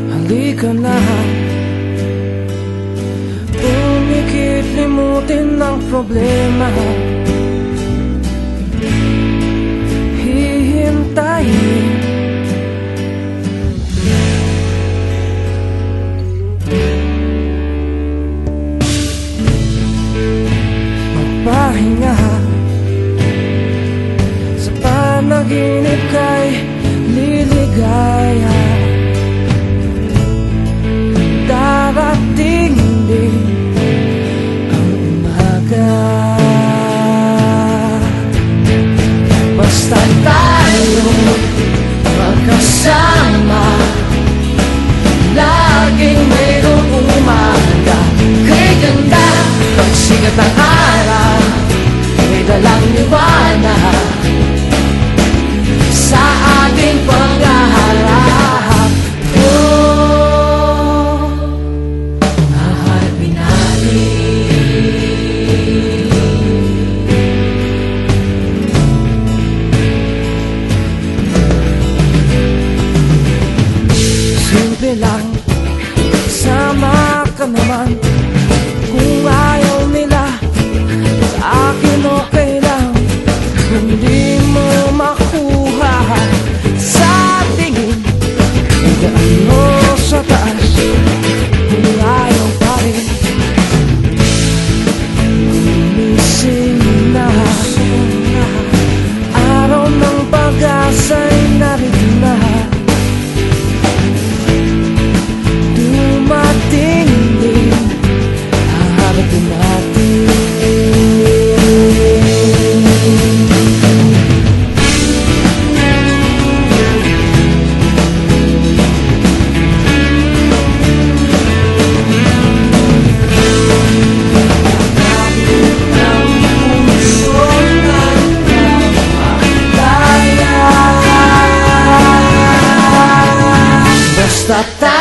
Halika na, pumikit, limutin ang problema. Hihintayin magpahinga. Sa panaginip kay liligaya. Darating din ang umaga. Basta tayo magkasama, laging mayroong umaga. Kay ganda, pagsikat ng araw, may dalang liwanag sa ating paghaharap. Oh, haharapin natin. Simple lang, sama ka naman. Kung ayaw nila, sa akin okay lang. Kung di mo makuha sa tingin, higaan mo sa taas. Kung ayaw pa rin, gumising na. Araw ng pag-asa'y narito na. Dumating din, haharapin natin. Basta